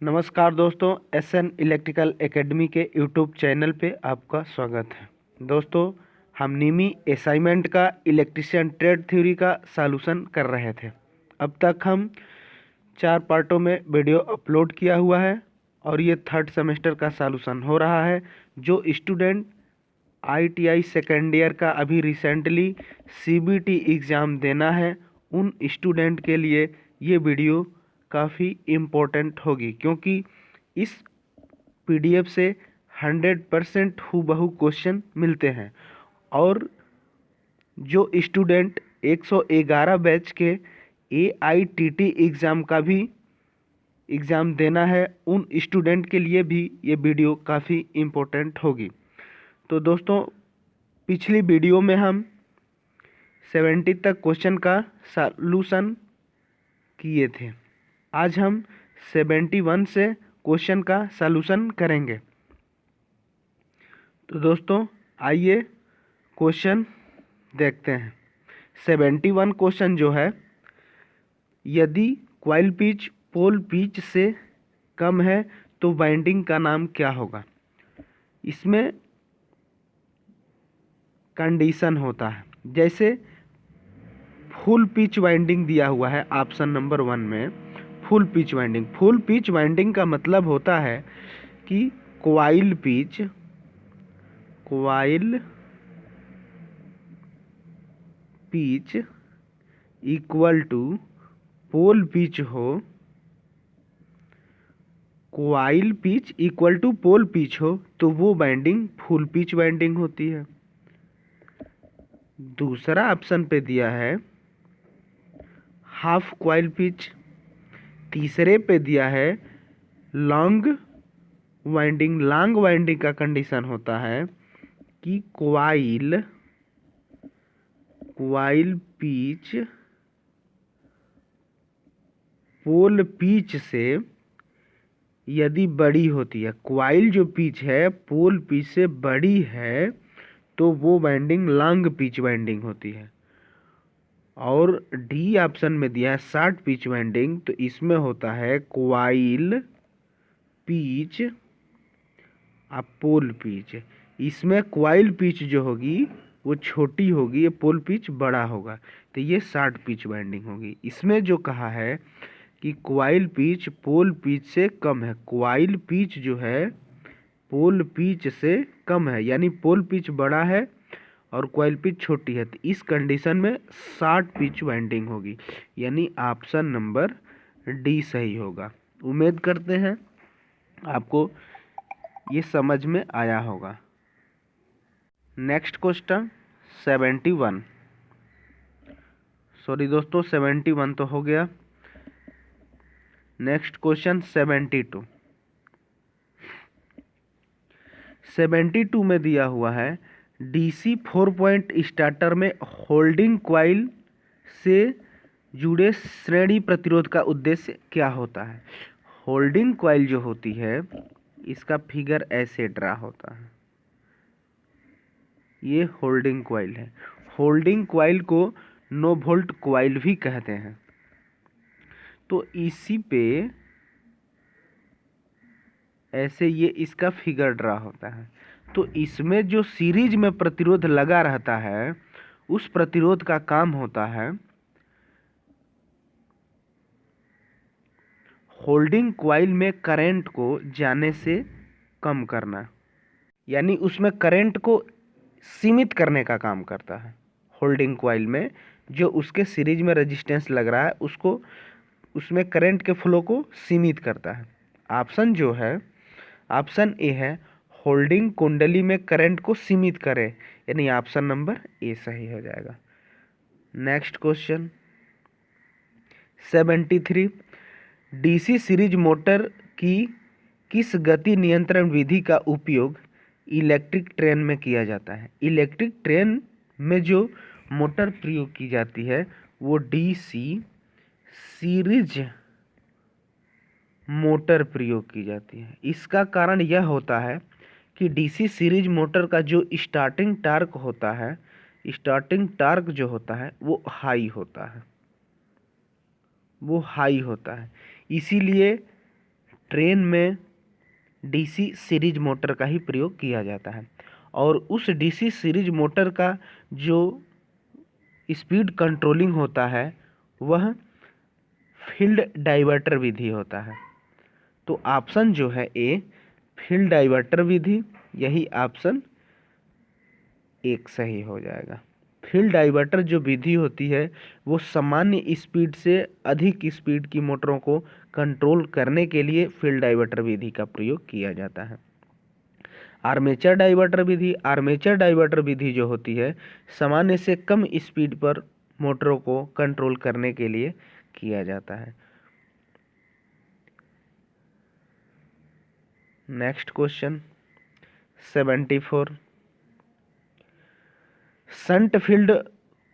नमस्कार दोस्तों, SN electrical academy के यूट्यूब चैनल पे आपका स्वागत है। दोस्तों, हम निमी असाइनमेंट का इलेक्ट्रिशियन ट्रेड थ्योरी का सॉल्यूशन कर रहे थे। अब तक हम 4 पार्टों में वीडियो अपलोड किया हुआ है और ये 3rd सेमेस्टर का सॉल्यूशन हो रहा है। जो स्टूडेंट ITI सेकेंड ईयर का अभी रिसेंटली CBT एग्ज़ाम देना है, उन स्टूडेंट के लिए ये वीडियो काफ़ी इम्पोर्टेंट होगी, क्योंकि इस PDF से 100% हूबहू क्वेश्चन मिलते हैं। और जो स्टूडेंट 111 बैच के AITT एग्ज़ाम का भी एग्ज़ाम देना है, उन स्टूडेंट के लिए भी ये वीडियो काफ़ी इम्पोर्टेंट होगी। तो दोस्तों, पिछली वीडियो में हम 70 तक क्वेश्चन का सॉल्यूशन किए थे। आज हम 71 से क्वेश्चन का सॉल्यूशन करेंगे। तो दोस्तों, आइए क्वेश्चन देखते हैं। 71 क्वेश्चन जो है, यदि कॉइल पिच पोल पिच से कम है तो वाइंडिंग का नाम क्या होगा। इसमें कंडीशन होता है, जैसे फुल पिच वाइंडिंग दिया हुआ है ऑप्शन नंबर 1 में। फुल पिच वाइंडिंग का मतलब होता है कि coil pitch equal to pole pitch हो। Coil pitch equal to pole pitch हो तो वो वाइंडिंग फुल पिच वाइंडिंग होती है। दूसरा ऑप्शन पे दिया है हाफ कॉइल पिच। तीसरे पे दिया है लॉन्ग वाइंडिंग का कंडीशन होता है कि कॉइल पिच पोल पिच से यदि बड़ी होती है, कॉइल जो पिच है पोल पिच से बड़ी है तो वो वाइंडिंग लॉन्ग पिच वाइंडिंग होती है। और डी ऑप्शन में दिया है शॉर्ट पिच वाइंडिंग, तो इसमें होता है कॉइल पिच और पोल पिच। इसमें कॉइल पिच जो होगी वो छोटी होगी, ये पोल पिच बड़ा होगा, तो ये शॉर्ट पिच वाइंडिंग होगी। इसमें जो कहा है कि कॉइल पिच पोल पिच से कम है, कॉइल पिच जो है पोल पिच से कम है, यानी पोल पिच बड़ा है और कॉइल पिच छोटी है, तो इस कंडीशन में शॉर्ट पिच वाइंडिंग होगी, यानी ऑप्शन नंबर डी सही होगा। उम्मीद करते हैं आपको ये समझ में आया होगा। Next question 71। सॉरी दोस्तों, 71 तो हो गया। Next question 72। 72 में दिया हुआ है DC 4 पॉइंट स्टार्टर में होल्डिंग कॉइल से जुड़े श्रेणी प्रतिरोध का उद्देश्य क्या होता है। होल्डिंग कॉइल जो होती है, इसका फिगर ऐसे ड्रा होता है। ये होल्डिंग कॉइल है। होल्डिंग कॉइल को नो वोल्ट कॉइल भी कहते हैं। तो इसी पे ऐसे ये इसका फिगर ड्रा होता है। तो इसमें जो सीरीज में प्रतिरोध लगा रहता है, उस प्रतिरोध का काम होता है होल्डिंग कॉइल में करंट को जाने से कम करना, यानी उसमें करंट को सीमित करने का काम करता है। होल्डिंग कॉइल में जो उसके सीरीज में रेजिस्टेंस लग रहा है, उसको उसमें करंट के फ्लो को सीमित करता है। ऑप्शन जो है, ऑप्शन ए है होल्डिंग कुंडली में करंट को सीमित करे, यानी ऑप्शन नंबर ए सही हो जाएगा। Next question 73। DC series motor की किस गति नियंत्रण विधि का उपयोग इलेक्ट्रिक ट्रेन में किया जाता है। इलेक्ट्रिक ट्रेन में जो मोटर प्रयोग की जाती है वो DC सीरीज मोटर प्रयोग की जाती है। इसका कारण यह होता है कि DC सीरीज मोटर का जो स्टार्टिंग टार्क होता है, स्टार्टिंग टार्क जो होता है वो हाई होता है, इसीलिए ट्रेन में डीसी सीरीज मोटर का ही प्रयोग किया जाता है और उस डीसी सीरीज मोटर का जो स्पीड कंट्रोलिंग होता है वह फील्ड डाइवर्टर विधि होता है। तो ऑप्शन जो है ए फील्ड डाइवर्टर विधि, यही ऑप्शन एक सही हो जाएगा। फील्ड डाइवर्टर जो विधि होती है वो सामान्य स्पीड से अधिक स्पीड की मोटरों को कंट्रोल करने के लिए फील्ड डाइवर्टर विधि का प्रयोग किया जाता है। आर्मेचर डाइवर्टर विधि, आर्मेचर डाइवर्टर विधि जो होती है सामान्य से कम स्पीड पर मोटरों को कंट्रोल करने के लिए किया जाता है। Next question 74, shunt field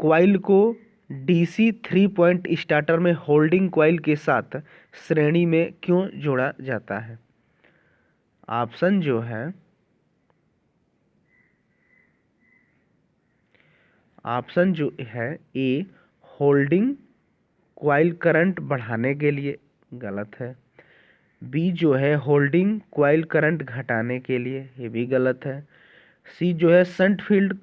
coil को डीसी 3 पॉइंट स्टार्टर में होल्डिंग कॉइल के साथ श्रेणी में क्यों जोड़ा जाता है? ऑप्शन जो है ए होल्डिंग कॉइल करंट बढ़ाने के लिए, गलत है। बी जो है होल्डिंग कॉइल करंट घटाने के लिए, ये भी गलत है। सी जो है शंट फील्ड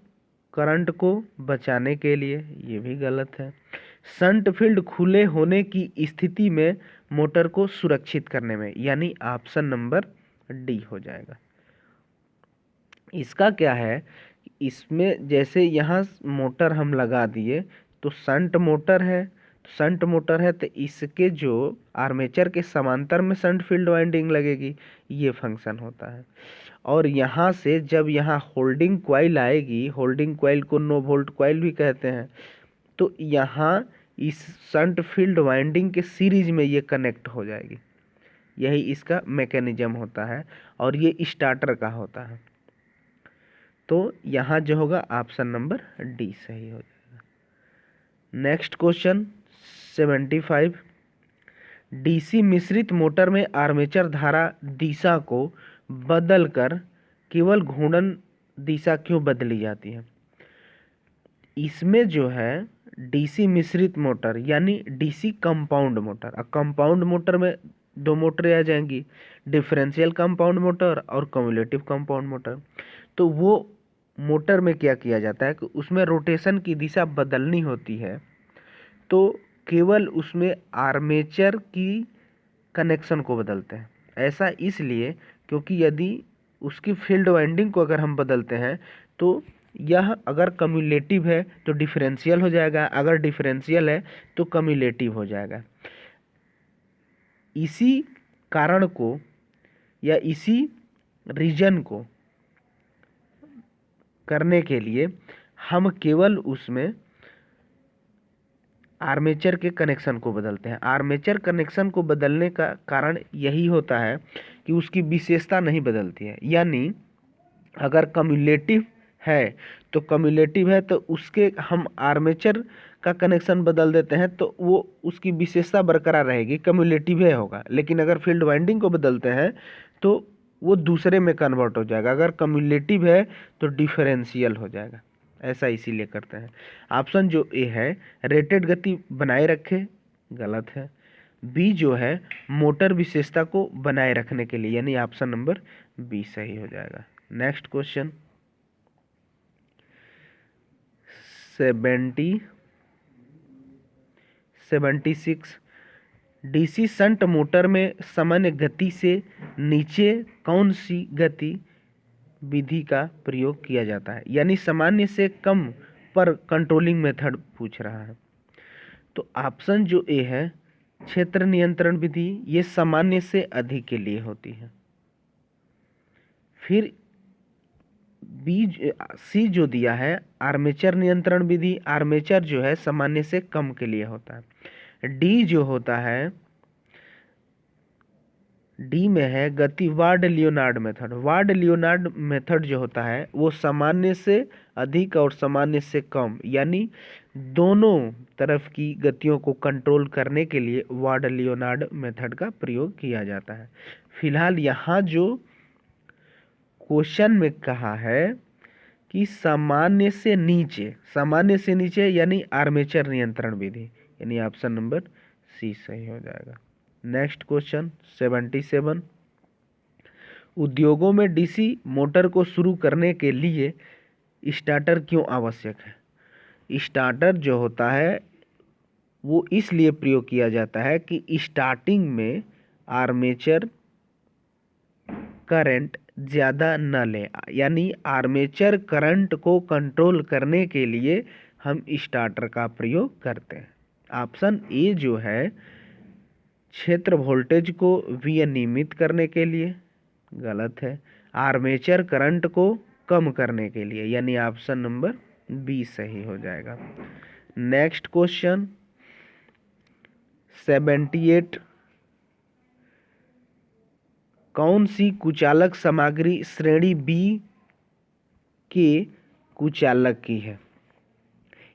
करंट को बचाने के लिए, ये भी गलत है। शंट फील्ड खुले होने की स्थिति में मोटर को सुरक्षित करने में, यानी ऑप्शन नंबर डी हो जाएगा। इसका क्या है, इसमें जैसे यहाँ मोटर हम लगा दिए तो शंट मोटर है तो इसके जो आर्मेचर के समांतर में शंट फील्ड वाइंडिंग लगेगी, ये फंक्शन होता है। और यहाँ से जब यहाँ होल्डिंग कॉइल आएगी, होल्डिंग कॉइल को नो वोल्ट कॉइल भी कहते हैं, तो यहाँ इस शंट फील्ड वाइंडिंग के सीरीज में ये कनेक्ट हो जाएगी, यही इसका मैकेनिज्म होता है और ये स्टार्टर का होता है। तो यहाँ जो होगा ऑप्शन नंबर डी सही हो जाएगा। नेक्स्ट क्वेश्चन 75, डीसी मिश्रित मोटर में आर्मेचर धारा दिशा को बदलकर केवल घूर्णन दिशा क्यों बदली जाती है? इसमें जो है डीसी मिश्रित मोटर यानी डीसी कंपाउंड मोटर, अब कंपाउंड मोटर में दो मोटरें आ जाएंगी, डिफरेंशियल कंपाउंड मोटर और कम्युलेटिव कंपाउंड मोटर। तो वो मोटर में क्या किया जाता है कि उसमें रोटेशन की दिशा बदलनी होती है, तो केवल उसमें आर्मेचर की कनेक्शन को बदलते हैं। ऐसा इसलिए क्योंकि यदि उसकी फील्ड वाइंडिंग को अगर हम बदलते हैं तो यह अगर कम्युलेटिव है तो डिफरेंशियल हो जाएगा, अगर डिफरेंशियल है तो कम्युलेटिव हो जाएगा। इसी कारण को या इसी रीजन को करने के लिए हम केवल उसमें आर्मेचर के कनेक्शन को बदलते हैं। आर्मेचर कनेक्शन को बदलने का कारण यही होता है कि उसकी विशेषता नहीं बदलती है, यानी अगर कम्युलेटिव है तो उसके हम आर्मेचर का कनेक्शन बदल देते हैं तो वो उसकी विशेषता बरकरार रहेगी, कम्युलेटिव है होगा। लेकिन अगर फील्ड वाइंडिंग को बदलते हैं तो वो दूसरे में कन्वर्ट हो जाएगा, अगर कम्युलेटिव है तो डिफरेंशियल हो जाएगा। ऐसा इसीलिए करते हैं। ऑप्शन जो ए है रेटेड गति बनाए रखे, गलत है। बी जो है मोटर विशेषता को बनाए रखने के लिए, यानी ऑप्शन नंबर बी सही हो जाएगा। Next question 76, DC shunt motor में सामान्य गति से नीचे कौन सी गति विधि का प्रयोग किया जाता है, यानी सामान्य से कम पर कंट्रोलिंग मेथड पूछ रहा है। तो ऑप्शन जो ए है क्षेत्र नियंत्रण विधि, ये सामान्य से अधिक के लिए होती है। फिर बी सी जो दिया है आर्मेचर नियंत्रण विधि, आर्मेचर जो है सामान्य से कम के लिए होता है। डी जो होता है, डी में है गति ward Leonard method. Ward Leonard method जो होता है वो सामान्य से अधिक और सामान्य से कम, यानी दोनों तरफ की गतियों को कंट्रोल करने के लिए वार्ड लियोनार्ड मेथड का प्रयोग किया जाता है। फिलहाल यहाँ जो क्वेश्चन में कहा है कि सामान्य से नीचे यानी आर्मेचर नियंत्रण विधि, यानी ऑप्शन नंबर सी सही हो जाएगा। नेक्स्ट क्वेश्चन 77, उद्योगों में डीसी मोटर को शुरू करने के लिए स्टार्टर क्यों आवश्यक है? स्टार्टर जो होता है वो इसलिए प्रयोग किया जाता है कि स्टार्टिंग में आर्मेचर करंट ज़्यादा न ले, यानी आर्मेचर करंट को कंट्रोल करने के लिए हम स्टार्टर का प्रयोग करते हैं। ऑप्शन ए जो है क्षेत्र वोल्टेज को विनियमित करने के लिए, गलत है। आर्मेचर करंट को कम करने के लिए, यानी ऑप्शन नंबर बी सही हो जाएगा। नेक्स्ट क्वेश्चन 78, कौन सी कुचालक सामग्री श्रेणी बी के कुचालक की है?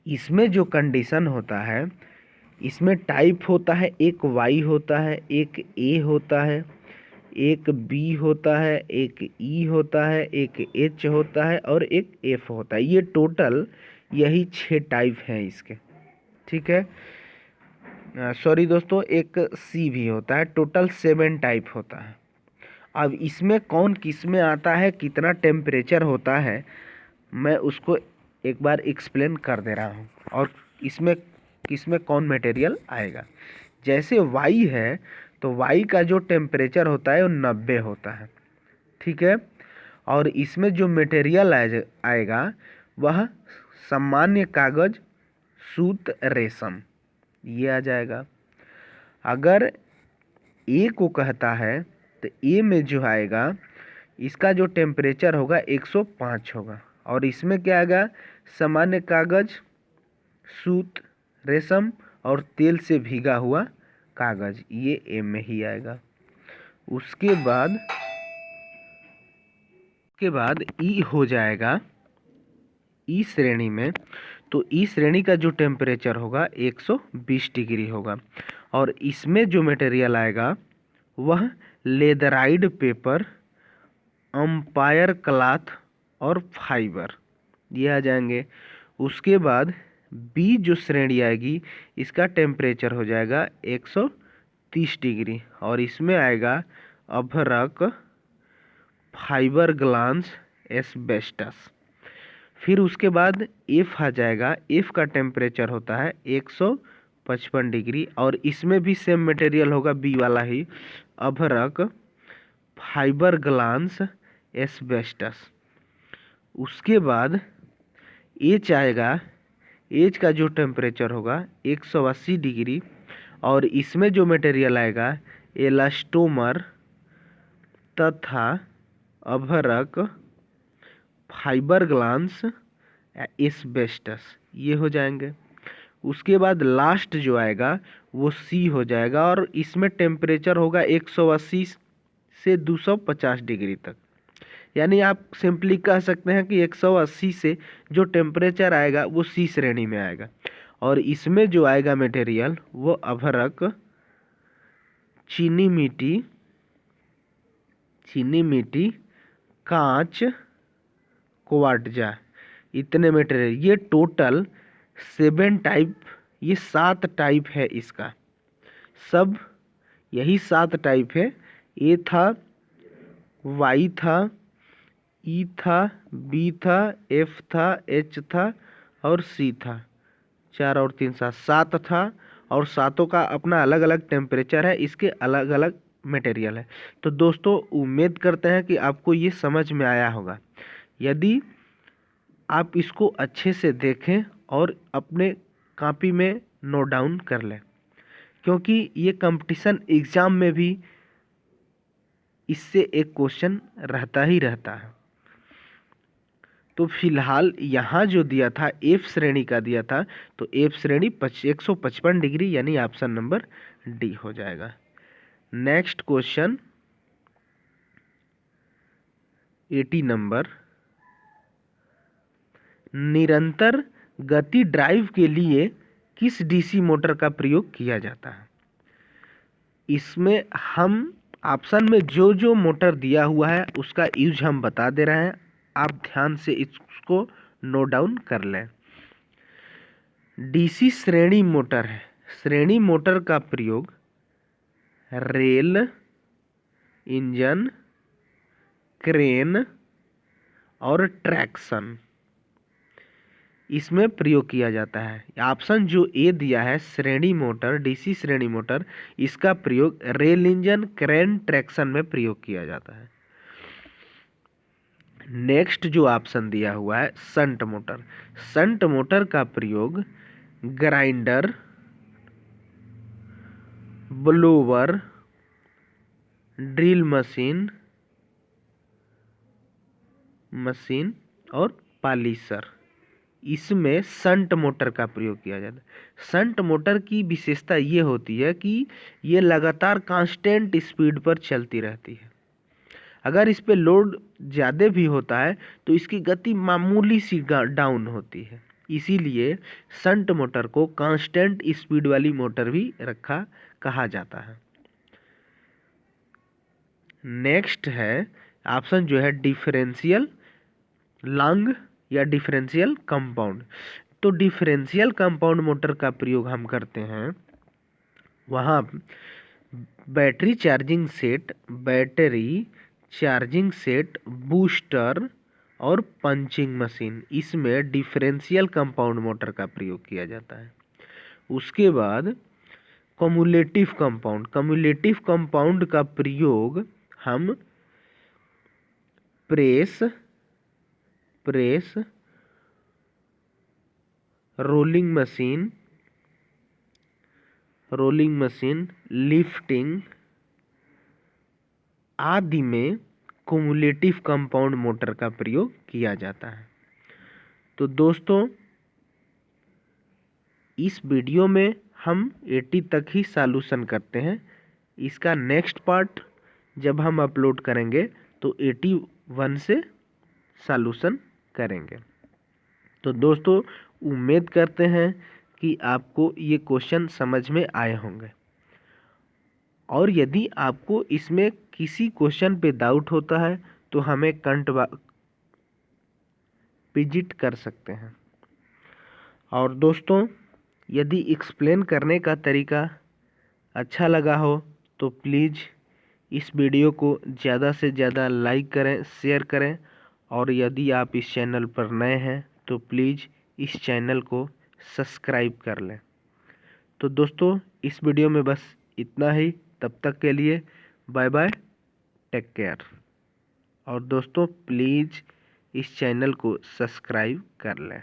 इसमें जो कंडीशन होता है, इसमें टाइप होता है, एक वाई होता है, एक ए होता है, एक बी होता है, एक ई होता है, एक एच होता है और एक एफ होता है। ये टोटल यही 6 टाइप हैं इसके, ठीक है। सॉरी दोस्तों, एक सी भी होता है। टोटल 7 टाइप होता है। अब इसमें कौन किस में आता है, कितना टेम्परेचर होता है, मैं उसको एक बार एक्सप्लेन कर दे रहा हूँ, और इसमें किसमें कौन मटेरियल आएगा। जैसे वाई है तो वाई का जो टेम्परेचर होता है वो 90 होता है, ठीक है। और इसमें जो मटेरियल आएगा वह सामान्य कागज, सूत, रेशम, ये आ जाएगा। अगर ए को कहता है तो ए में जो आएगा इसका जो टेम्परेचर होगा 105 होगा, और इसमें क्या आएगा, सामान्य कागज, सूत, रेशम और तेल से भीगा हुआ कागज, ये ए में ही आएगा। उसके बाद ई हो जाएगा ई श्रेणी में। तो ई श्रेणी का जो टेम्परेचर होगा 120 डिग्री होगा, और इसमें जो मटेरियल आएगा वह लेदराइड पेपर, अम्पायर क्लॉथ और फाइबर, ये आ जाएंगे। उसके बाद बी जो श्रेणी आएगी इसका टेम्परेचर हो जाएगा 130 डिग्री, और इसमें आएगा अभ्रक, फाइबर ग्लास, एस्बेस्टस। फिर उसके बाद एफ आ जाएगा। एफ का टेम्परेचर होता है 155 डिग्री, और इसमें भी सेम मटेरियल होगा बी वाला ही, अभ्रक, फाइबर ग्लास, एस्बेस्टस। उसके बाद एच आएगा। एच का जो टेम्परेचर होगा 180 डिग्री, और इसमें जो मटेरियल आएगा एलास्टोमर तथा अभ्रक, फाइबर ग्लास, एस्बेस्टस, ये हो जाएंगे। उसके बाद लास्ट जो आएगा वो सी हो जाएगा, और इसमें टेम्परेचर होगा 180 से 250 डिग्री तक। यानी आप सिंपली कह सकते हैं कि 180 से जो टेम्परेचर आएगा वो सी श्रेणी में आएगा, और इसमें जो आएगा मटेरियल वो अभ्रक, चीनी मिट्टी, कांच, क्वार्ट्जा, इतने मटेरियल, ये टोटल 7 टाइप, ये 7 टाइप है इसका, सब यही 7 टाइप है। ए था, वाई था, ई था, बी था, एफ था, एच था और सी था। 4 और 3 7 था, और सातों का अपना अलग अलग टेम्परेचर है, इसके अलग अलग मटेरियल है। तो दोस्तों उम्मीद करते हैं कि आपको ये समझ में आया होगा। यदि आप इसको अच्छे से देखें और अपने कॉपी में नोट डाउन कर लें, क्योंकि ये कंपटीशन एग्ज़ाम में भी इससे एक क्वेश्चन रहता ही रहता है। तो फिलहाल यहाँ जो दिया था एफ श्रेणी का दिया था, तो एफ श्रेणी 155 डिग्री, यानी ऑप्शन नंबर डी हो जाएगा। नेक्स्ट क्वेश्चन 80 नंबर, निरंतर गति ड्राइव के लिए किस डीसी मोटर का प्रयोग किया जाता है? इसमें हम ऑप्शन में जो जो मोटर दिया हुआ है उसका यूज हम बता दे रहे हैं, आप ध्यान से इसको नोट डाउन कर लें। डीसी श्रेणी मोटर है। श्रेणी मोटर का प्रयोग रेल इंजन, क्रेन और ट्रैक्शन इसमें प्रयोग किया जाता है। ऑप्शन जो ए दिया है श्रेणी मोटर, डीसी श्रेणी मोटर, इसका प्रयोग रेल इंजन, क्रेन, ट्रैक्शन में प्रयोग किया जाता है। नेक्स्ट जो ऑप्शन दिया हुआ है शंट मोटर, शंट मोटर का प्रयोग ग्राइंडर, ब्लोवर, ड्रिल मशीन और पॉलिशर, इसमें शंट मोटर का प्रयोग किया जाता है। शंट मोटर की विशेषता ये होती है कि ये लगातार कांस्टेंट स्पीड पर चलती रहती है। अगर इस पे लोड ज़्यादा भी होता है तो इसकी गति मामूली सी डाउन होती है, इसीलिए शंट मोटर को कांस्टेंट स्पीड वाली मोटर भी कहा जाता है। नेक्स्ट है ऑप्शन जो है डिफरेंशियल लॉन्ग या डिफरेंशियल कंपाउंड। तो डिफरेंशियल कंपाउंड मोटर का प्रयोग हम करते हैं वहाँ बैटरी चार्जिंग सेट, बूस्टर और पंचिंग मशीन, इसमें डिफरेंशियल कंपाउंड मोटर का प्रयोग किया जाता है। उसके बाद कम्युलेटिव कंपाउंड का प्रयोग हम प्रेस, रोलिंग मशीन, लिफ्टिंग आदि में कम्युलेटिव कंपाउंड मोटर का प्रयोग किया जाता है। तो दोस्तों इस वीडियो में हम 80 तक ही सॉल्यूशन करते हैं। इसका नेक्स्ट पार्ट जब हम अपलोड करेंगे तो 81 से सॉल्यूशन करेंगे। तो दोस्तों उम्मीद करते हैं कि आपको ये क्वेश्चन समझ में आए होंगे, और यदि आपको इसमें किसी क्वेश्चन पे डाउट होता है तो हमें विजिट कर सकते हैं। और दोस्तों यदि एक्सप्लेन करने का तरीका अच्छा लगा हो तो प्लीज़ इस वीडियो को ज़्यादा से ज़्यादा लाइक करें, शेयर करें, और यदि आप इस चैनल पर नए हैं तो प्लीज़ इस चैनल को सब्सक्राइब कर लें। तो दोस्तों इस वीडियो में बस इतना ही, तब तक के लिए बाय बाय, टेक केयर। और दोस्तों प्लीज़ इस चैनल को सब्सक्राइब कर लें।